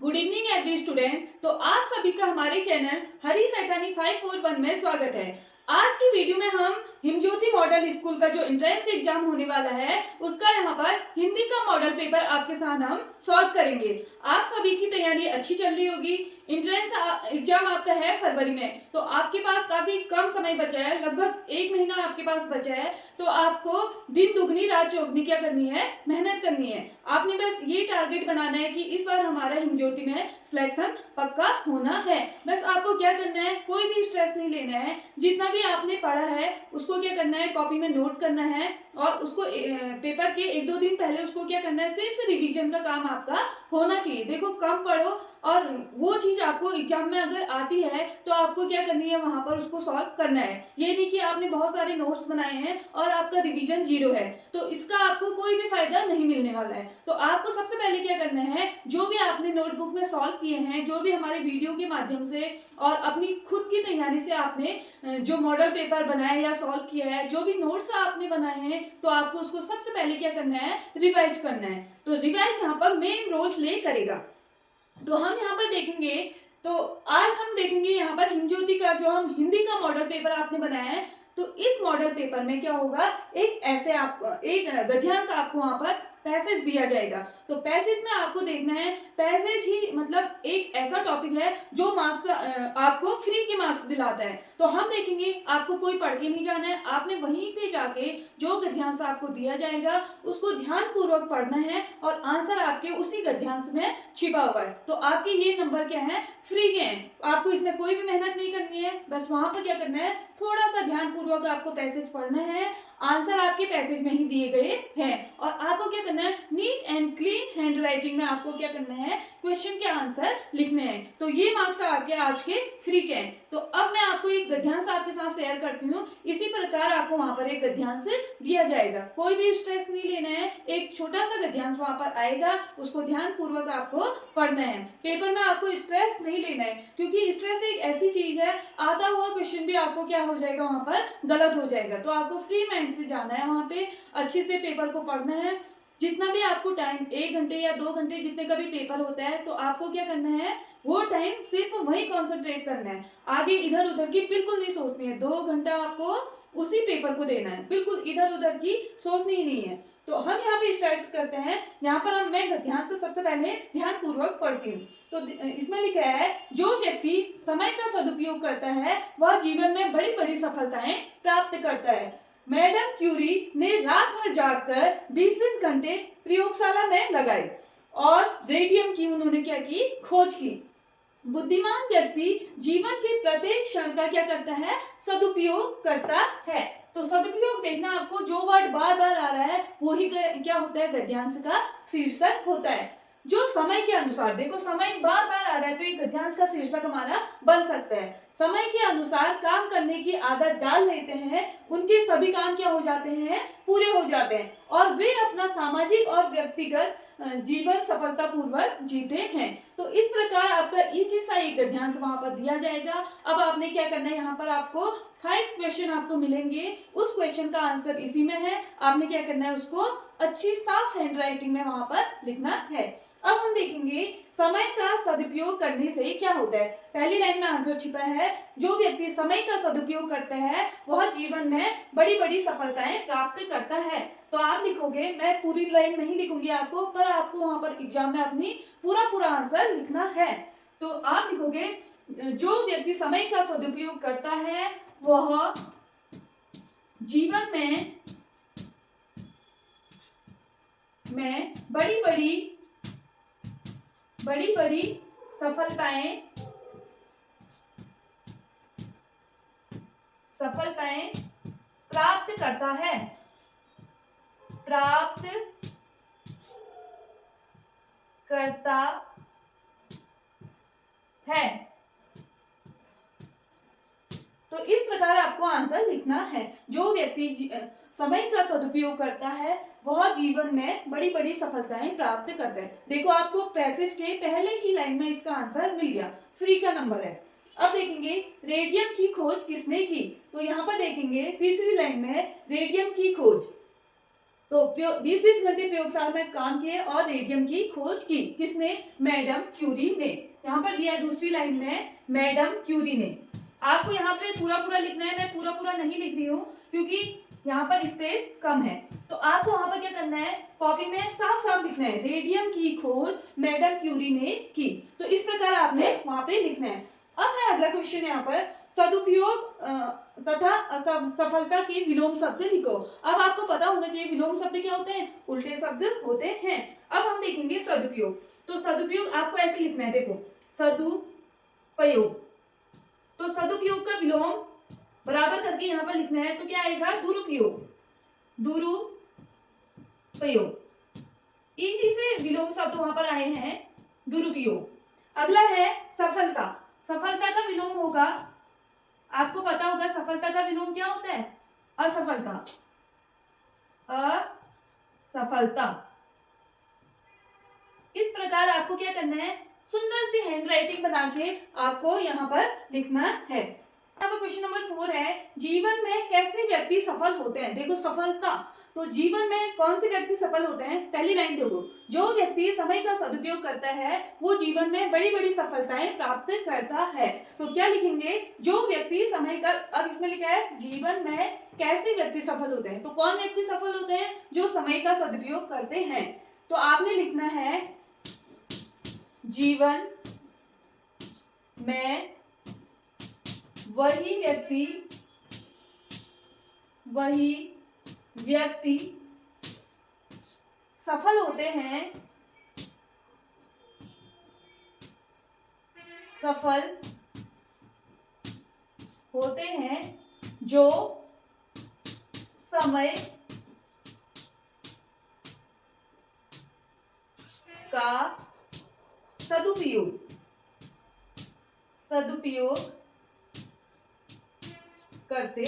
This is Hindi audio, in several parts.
Good evening every student. तो आप सभी का हमारे चैनल हरीश अकादमी 541 में स्वागत है। आज की वीडियो में हम हिमज्योति मॉडल स्कूल का जो एंट्रेंस एग्जाम होने वाला है उसका यहाँ पर हिंदी का मॉडल पेपर आपके साथ हम सॉल्व करेंगे। आप सभी की तैयारी अच्छी चल रही होगी। एंट्रेंस एग्जाम आपका है फरवरी में, तो आपके पास काफी कम समय बचा है, लगभग 1 महीना आपके पास बचा है। तो आपको दिन दुगनी रात चौगनी क्या करनी है, मेहनत करनी है। आपने बस ये टारगेट बनाना है कि इस बार हमारा हिमज्योति में सिलेक्शन पक्का होना है। बस आपको क्या करना है, कोई भी स्ट्रेस नहीं लेना है। जितना भी आपने पढ़ा है उसको क्या करना है, कॉपी में नोट करना है और उसको पेपर के 1-2 दिन पहले उसको क्या करना है, सिर्फ रिवीजन का काम आपका होना चाहिए। देखो कम पढ़ो और वो चीज आपको एग्जाम में अगर आती है तो आपको क्या करनी है, वहां पर उसको सॉल्व करना है। ये नहीं कि आपने बहुत सारे नोट्स बनाए हैं और आपका रिवीजन 0 है, तो इसका आपको कोई भी फायदा नहीं मिलने वाला है। तो आपको सबसे पहले क्या करना है, जो भी आपने नोटबुक में सॉल्व किए हैं, जो भी हमारे वीडियो के माध्यम से और अपनी खुद की तैयारी से आपने जो मॉडल पेपर बनाया या सॉल्व किया है, जो भी नोट्स आपने बनाए हैं, तो आपको उसको सबसे पहले क्या करना है, रिवाइज करना है। तो रिवाइज यहाँ पर मेन रोल प्ले करेगा। तो हम यहाँ पर देखेंगे, तो आज हम देखेंगे यहाँ पर हिमज्योति का जो हम हिंदी का मॉडल पेपर आपने बनाया है। तो इस मॉडल पेपर में क्या होगा, एक ऐसे आपको एक गद्यांश आपको वहां पर पैसेज दिया जाएगा। तो पैसेज में आपको देखना है, पैसेज ही मतलब एक ऐसा टॉपिक है जो मार्क्स आपको फ्री के मार्क्स दिलाता है। तो हम देखेंगे, आपको कोई पढ़ के नहीं जाना है, आपने वहीं पे जाके जो गद्यांश आपको दिया जाएगा उसको ध्यान पूर्वक पढ़ना है और आंसर आपके उसी गद्यांश में छिपा हुआ है। तो आपके ये नंबर क्या है, फ्री के हैं। आपको इसमें कोई भी मेहनत नहीं करनी है, बस वहां पर क्या करना है, थोड़ा सा ध्यान पूर्वक आपको पैसेज पढ़ना है। आंसर आपके पैसेज में ही दिए गए हैं और आपको क्या करना है, neat and clean hand writing में आपको क्या करना है, क्वेश्चन के आंसर लिखने हैं। तो ये मार्क्स आपके आज के फ्री के हैं। तो अब मैं आपको एक गद्यांश आपके साथ शेयर करती हूँ। इसी प्रकार आपको वहां पर एक गद्यांश दिया जाएगा, कोई भी स्ट्रेस नहीं लेना है। एक छोटा सा गद्यांश वहां पर आएगा, उसको ध्यान पूर्वक आपको पढ़ना है। पेपर में आपको स्ट्रेस नहीं लेना है, क्योंकि स्ट्रेस एक ऐसी चीज है, आता हुआ क्वेश्चन भी आपको क्या हो जाएगा, वहां पर गलत हो जाएगा। तो आपको फ्री माइंड से जाना है, वहां पे अच्छे से पेपर को पढ़ना है। जितना भी आपको टाइम 1 घंटे या 2 घंटे जितने का भी पेपर होता है, तो आपको क्या करना है, वो टाइम सिर्फ वही कॉन्सेंट्रेट करना है, आगे इधर उधर की बिल्कुल नहीं सोचनी है। 2 घंटा आपको उसी पेपर को देना है, बिल्कुल इधर उधर की सोचनी ही नहीं है। तो हम यहाँ पे स्टार्ट करते हैं। यहाँ पर मैं ध्यान से सबसे पहले ध्यान पूर्वक पढ़ती हूँ। तो इसमें लिखा है, जो व्यक्ति समय का सदुपयोग करता है वह जीवन में बड़ी बड़ी सफलताएं प्राप्त करता है। मैडम क्यूरी ने रात भर जागकर 20-20 घंटे प्रयोगशाला में लगाए और रेडियम की उन्होंने क्या की, खोज की। बुद्धिमान व्यक्ति जीवन के प्रत्येक क्षण का क्या करता है, सदुपयोग करता है। तो सदुपयोग देखना, आपको जो वर्ड बार बार आ रहा है वही क्या होता है, गद्यांश का शीर्षक होता है। जो समय के अनुसार, देखो समय बार बार आ रहा है तो ये गद्यांश का शीर्षक हमारा बन सकता है। समय के अनुसार काम करने की आदत डाल लेते हैं, उनके सभी काम क्या हो जाते हैं, पूरे हो जाते हैं और वे अपना सामाजिक और व्यक्तिगत जीवन सफलतापूर्वक जीते हैं। तो इस प्रकार आपका इजी सा एक गद्यांश वहां पर दिया जाएगा। अब आपने क्या करना है, यहाँ पर आपको 5 क्वेश्चन आपको मिलेंगे, उस क्वेश्चन का आंसर इसी में है। आपने क्या करना है, उसको अच्छी साफ हैंड राइटिंग में वहां पर लिखना है। अब हम देखेंगे समय का सदुपयोग करने से क्या होता है। पहली लाइन में आंसर छिपा है, जो व्यक्ति समय का सदुपयोग करता है वह जीवन में बड़ी बड़ी सफलताएं प्राप्त करता है। तो आप लिखोगे, मैं पूरी लाइन नहीं लिखूंगी आपको, पर आपको वहां पर एग्जाम में अपनी पूरा आंसर लिखना है। तो आप लिखोगे, जो व्यक्ति समय का सदुपयोग करता है वह जीवन में बड़ी बड़ी सफलताएं प्राप्त करता है, तो इस प्रकार आपको आंसर लिखना है। जो व्यक्ति समय का सदुपयोग करता है वह जीवन में बड़ी बड़ी सफलताएं प्राप्त करता है। देखो आपको पैसेज के पहले ही लाइन में इसका आंसर मिल गया, फ्री का नंबर है। अब देखेंगे रेडियम की खोज किसने की। तो यहाँ पर देखेंगे तीसरी लाइन में रेडियम की खोज। तो 20-20 घंटे प्रयोगशाला में काम किए और रेडियम की खोज की। किसने? मैडम क्यूरी ने। यहाँ पर दिया है दूसरी लाइन में, मैडम क्यूरी ने। आपको यहाँ पे पूरा पूरा लिखना है, मैं पूरा पूरा नहीं लिख रही हूँ क्योंकि यहाँ पर स्पेस कम है। तो आपको वहां पर क्या करना है, कॉपी में साफ साफ लिखना है, रेडियम की खोज मैडम क्यूरी ने की। तो इस प्रकार आपने वहां पे लिखना है। अब है अगला क्वेश्चन यहाँ पर, सदुपयोग तथा सफलता के विलोम शब्द लिखो। अब आपको पता होना चाहिए विलोम शब्द क्या होते हैं, उल्टे शब्द होते हैं। अब हम देखेंगे सदुपयोग। तो सदुपयोग आपको ऐसे लिखना है, देखो सदुपयोग, तो सदुपयोग का विलोम बराबर करके यहाँ पर लिखना है। तो क्या आएगा, दुरुपयोग, दुरुपयोग। इजी से विलोम शब्द वहां पर आए हैं, दुरुपयोग। अगला है सफलता। सफलता का विलोम होगा, आपको पता होगा सफलता का विलोम क्या होता है, असफलता, असफलता। इस प्रकार आपको क्या करना है, सुंदर सी हैंड राइटिंग बना के आपको यहाँ पर लिखना है। यहाँ पर क्वेश्चन नंबर 4 है, जीवन में कैसे व्यक्ति सफल होते हैं। देखो सफलता, तो जीवन में कौन से व्यक्ति सफल होते हैं, पहली लाइन देखो, जो व्यक्ति समय का सदुपयोग करता है वो जीवन में बड़ी बड़ी सफलताएं प्राप्त करता है। तो क्या लिखेंगे, जो व्यक्ति समय का, अब इसमें लिखा है जीवन में कैसे व्यक्ति सफल होते हैं। तो कौन व्यक्ति सफल होते हैं, जो समय का सदुपयोग करते हैं। तो आपने लिखना है जीवन में वही व्यक्ति सफल होते हैं जो समय का सदुपयोग करते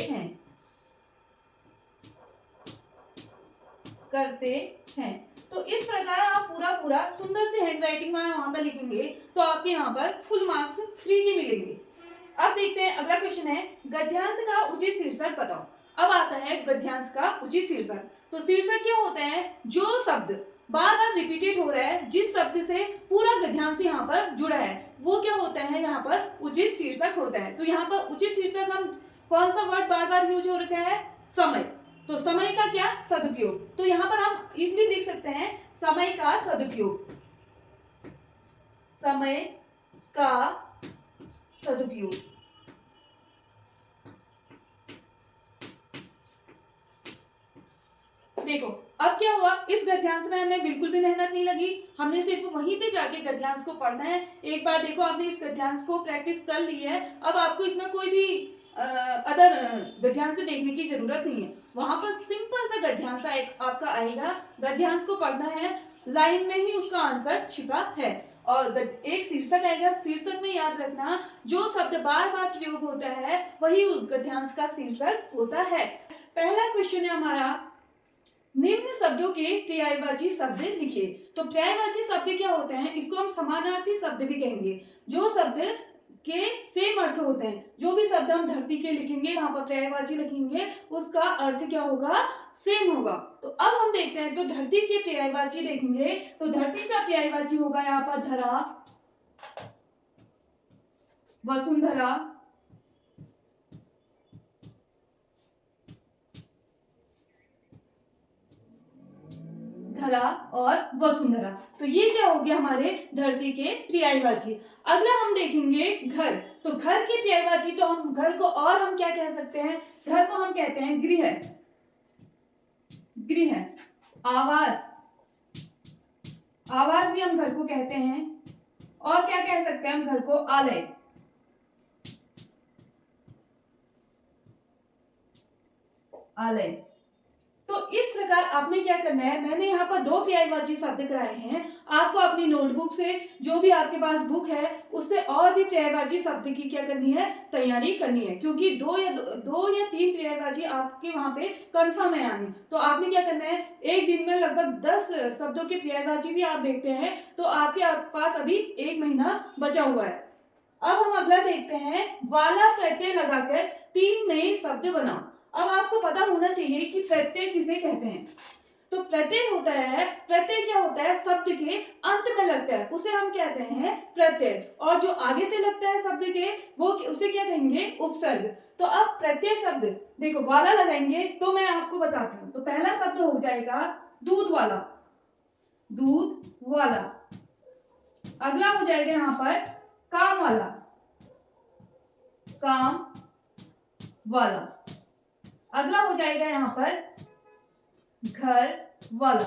हैं। तो इस प्रकार आप पूरा सुंदर से हैंड राइटिंग में वहां पर लिखेंगे तो आपके यहाँ पर फुल मार्क्स फ्री के मिलेंगे। अब देखते हैं अगला क्वेश्चन है, गद्यांश का उचित शीर्षक बताओ। अब आता है गद्यांश का उचित शीर्षक। तो शीर्षक क्या होता है, जो शब्द बार बार रिपीटेड हो रहा है, जिस शब्द से पूरा गद्यांश यहाँ पर जुड़ा है, वो क्या होता है, यहाँ पर उचित शीर्षक होता है। तो यहाँ पर उचित शीर्षक हम कौन सा वर्ड बार बार यूज हो रखा है, समय। तो समय का क्या, सदुपयोग। तो यहाँ पर हम इजीली देख सकते हैं समय का सदुपयोग, समय का सदुपयोग। देखो अब क्या हुआ, इस गद्यांश में हमें बिल्कुल भी मेहनत नहीं लगी, हमने सिर्फ वहीं पे जाके गद्यांश को पढ़ना है। एक बार देखो आपने इस गद्यांश को प्रैक्टिस कर ली है, अब आपको इसमें कोई भी अदर गद्यांश देखने की जरूरत नहीं है। वहां पर सिंपल सा गद्यांश आपका आएगा, गद्यांश को पढ़ना है, लाइन में ही उसका आंसर छिपा है। और एक शीर्षक आएगा, शीर्षक में याद रखना जो शब्द बार बार प्रयोग होता है वही गद्यांश का शीर्षक होता है। पहला क्वेश्चन है हमारा, निम्न शब्दों के पर्यायवाची शब्द लिखिए। तो पर्यायवाची शब्द क्या होते हैं, इसको हम समानार्थी शब्द भी कहेंगे। जो शब्द के सेम अर्थ होते हैं, जो भी शब्द हम धरती के लिखेंगे, यहाँ पर पर्यायवाची लिखेंगे, उसका अर्थ क्या होगा, सेम होगा। तो अब हम देखते हैं, तो धरती के पर्यायवाची देखेंगे तो धरती का पर्यायवाची होगा यहाँ पर धरा, वसुंधरा, धरा और वसुंधरा। तो ये क्या हो गया हमारे धरती के पर्यायवाची। अगला हम देखेंगे घर। तो घर के पर्यायवाची, तो हम घर को और हम क्या कह सकते हैं, घर को हम कहते हैं गृह, गृह, आवास, आवास भी हम घर को कहते हैं। और क्या कह सकते हैं हम घर को, आलय, आलय। तो इस प्रकार आपने क्या करना है, मैंने यहाँ पर 2 पर्यायवाची शब्द कराए हैं, आपको अपनी नोटबुक से, जो भी आपके पास बुक है उससे और भी पर्यायवाची शब्द की क्या करनी है, तैयारी करनी है, क्योंकि 2 या 3 पर्यायवाची आपके वहां पे कंफर्म है आने। तो आपने क्या करना है, एक दिन में लगभग 10 शब्दों के पर्यायवाची भी आप देखते हैं तो आपके पास अभी 1 महीना बचा हुआ है। अब हम अगला देखते हैं, वाला प्रत्यय लगाकर 3 नए शब्द बनाओ। अब आपको पता होना चाहिए कि प्रत्यय किसे कहते हैं। तो प्रत्यय होता है, प्रत्यय क्या होता है, शब्द के अंत में लगता है, उसे हम कहते हैं प्रत्यय। और जो आगे से लगता है शब्द के, वो उसे क्या कहेंगे, उपसर्ग। तो अब प्रत्यय शब्द देखो वाला लगाएंगे तो मैं आपको बताती हूँ। तो पहला शब्द हो जाएगा दूध वाला, दूध वाला। अगला हो जाएगा यहाँ पर काम वाला, काम वाला। अगला हो जाएगा यहाँ पर घर वाला।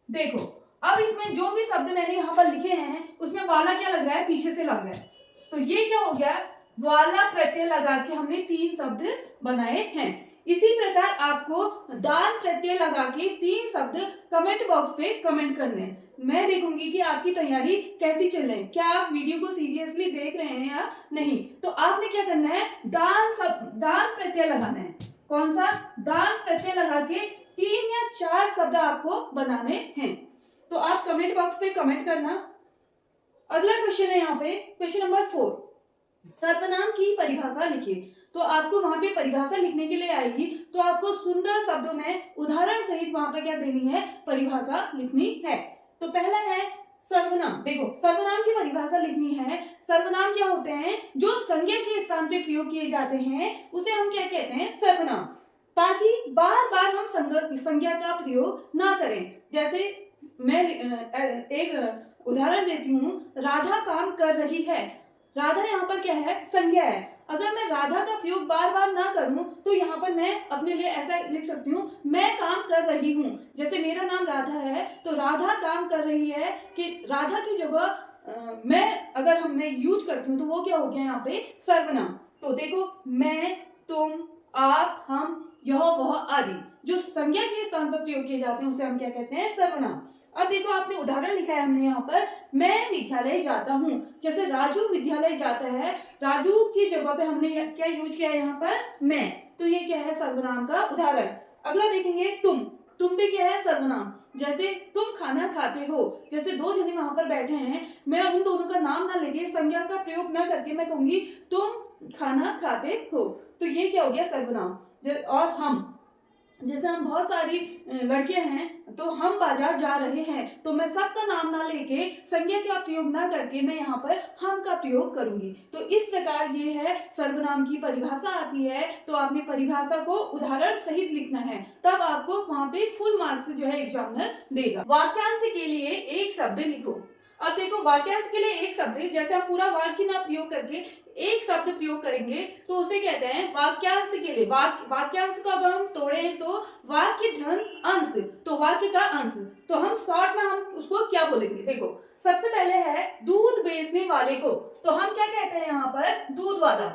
देखो अब इसमें जो भी शब्द मैंने यहाँ पर लिखे हैं उसमें वाला क्या लग रहा है, पीछे से लग रहा है। तो ये क्या हो गया, वाला प्रत्यय लगा के हमने 3 शब्द बनाए हैं। इसी प्रकार आपको दान प्रत्यय लगा के 3 शब्द कमेंट बॉक्स पे कमेंट करने हैं। मैं देखूंगी कि आपकी तैयारी कैसी चल रही है, क्या आप वीडियो को सीरियसली देख रहे हैं या नहीं। तो आपने क्या करना है, दान प्रत्यय लगाना है। कौन सा, दान प्रत्यय लगा के 3 या 4 शब्द आपको बनाने हैं। तो आप कमेंट बॉक्स पे कमेंट करना। अगला क्वेश्चन है यहाँ पे, क्वेश्चन नंबर 4, सर्वनाम की परिभाषा लिखिए। तो आपको वहां पे परिभाषा लिखने के लिए आएगी, तो आपको सुंदर शब्दों में उदाहरण सहित वहां पे क्या देनी है, परिभाषा लिखनी है। तो पहला है सर्वनाम। देखो सर्वनाम की परिभाषा लिखनी है। सर्वनाम क्या होते हैं, जो संज्ञा के स्थान पे प्रयोग किए जाते हैं उसे हम क्या कहते हैं, सर्वनाम। ताकि बार बार हम संज्ञा का प्रयोग ना करें। जैसे मैं एक उदाहरण देती हूँ, राधा काम कर रही है। राधा यहाँ पर क्या है, संज्ञा है। अगर मैं राधा का प्रयोग बार बार ना करूं तो यहाँ पर मैं अपने लिए ऐसा लिख सकती हूँ, मैं काम कर रही हूँ। जैसे मेरा नाम राधा है तो राधा काम कर रही है, कि राधा की जगह मैं अगर मैं यूज करती हूँ तो वो क्या हो गया यहाँ पे, सर्वनाम। तो देखो मैं, तुम, आप, हम, यह, वह आदि जो संज्ञा के स्थान पर प्रयोग किए जाते हैं उसे हम क्या कहते हैं, सर्वनाम। अब देखो आपने उदाहरण लिखा है हमने यहाँ पर, मैं विद्यालय जाता हूँ। जैसे राजू विद्यालय जाता है, राजू की जगह पे हमने क्या यूज किया है यहाँ पर, मैं। तो ये क्या है, सर्वनाम का उदाहरण। अगला देखेंगे तुम भी क्या है, सर्वनाम। जैसे तुम खाना खाते हो। जैसे 2 जने वहां पर बैठे हैं, मैं उन दोनों का नाम ना लेके संज्ञा का प्रयोग ना करके मैं कहूंगी तुम खाना खाते हो। तो ये क्या हो गया, सर्वनाम। और हम, जैसे हम बहुत सारी लड़के हैं तो हम बाजार जा रहे हैं, तो मैं सबका नाम ना लेके संज्ञा का प्रयोग ना करके मैं यहाँ पर हम का प्रयोग करूंगी। तो इस प्रकार ये है सर्वनाम की परिभाषा आती है। तो आपने परिभाषा को उदाहरण सहित लिखना है, तब आपको वहां पे फुल मार्क्स जो है एग्जामिनर देगा। वाक्यांश के लिए एक शब्द लिखो। अब देखो वाक्यांश के लिए एक शब्द, जैसे हम पूरा वाक्य ना प्रयोग करके एक शब्द प्रयोग करेंगे तो उसे कहते हैं वाक्यांश के लिए। वाक्यांश को अगर हम तोड़े तो वाक्य धन अंश, तो वाक्य का अंश। तो हम शॉर्ट में हम उसको क्या बोलेंगे, देखो सबसे पहले है दूध बेचने वाले को, तो हम क्या कहते हैं यहाँ पर, दूध वाला।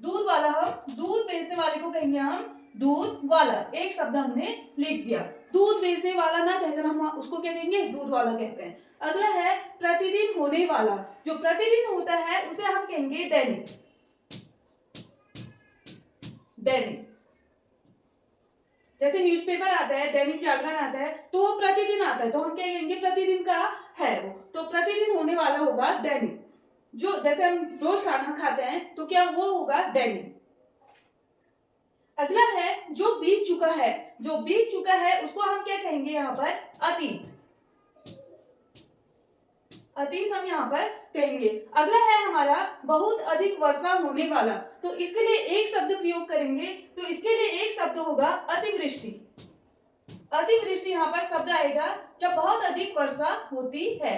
दूध वाला, हम दूध बेचने वाले को कहेंगे हम दूध वाला। एक शब्द हमने लिख दिया। दूध बेचने वाला ना कहकर हम उसको क्या कहेंगे, दूध वाला कहते हैं। अगला है प्रतिदिन होने वाला। जो प्रतिदिन होता है उसे हम कहेंगे दैनिक। दैनिक, जैसे न्यूज़पेपर आता है, दैनिक जागरण आता है, तो वो प्रतिदिन आता है, तो हम क्या कहेंगे, प्रतिदिन का है वो। तो प्रतिदिन होने वाला होगा दैनिक। जो जैसे हम रोज खाना खाते हैं तो क्या वो होगा, दैनिक। अगला है जो बीत चुका है। जो बीत चुका है उसको हम क्या कहेंगे यहाँ पर, अतीत। अतीत हम यहाँ पर कहेंगे। अगला है हमारा बहुत अधिक वर्षा होने वाला, तो इसके लिए एक शब्द प्रयोग करेंगे। तो इसके लिए एक शब्द होगा अतिवृष्टि। अतिवृष्टि यहाँ पर शब्द आएगा जब बहुत अधिक वर्षा होती है,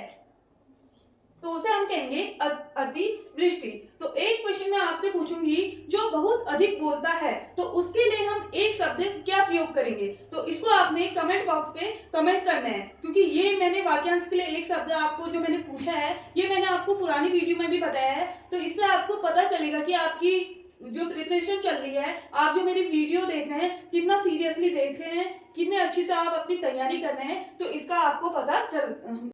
तो उसे हम कहेंगे अतिवृष्टि। तो एक क्वेश्चन मैं आपसे पूछूंगी, जो बहुत अधिक बोलता है तो उसके लिए हम एक शब्द क्या प्रयोग करेंगे। तो इसको आपने कमेंट बॉक्स पे कमेंट करना है, क्योंकि ये मैंने वाक्यांश के लिए एक शब्द आपको जो मैंने पूछा है ये मैंने आपको पुरानी वीडियो में भी बताया है। तो इससे आपको पता चलेगा कि आपकी जो प्रिपरेशन चल रही है, आप जो मेरी वीडियो देख रहे हैं कितना सीरियसली देख रहे हैं, कितने अच्छी से आप अपनी तैयारी कर रहे हैं, तो इसका आपको पता चल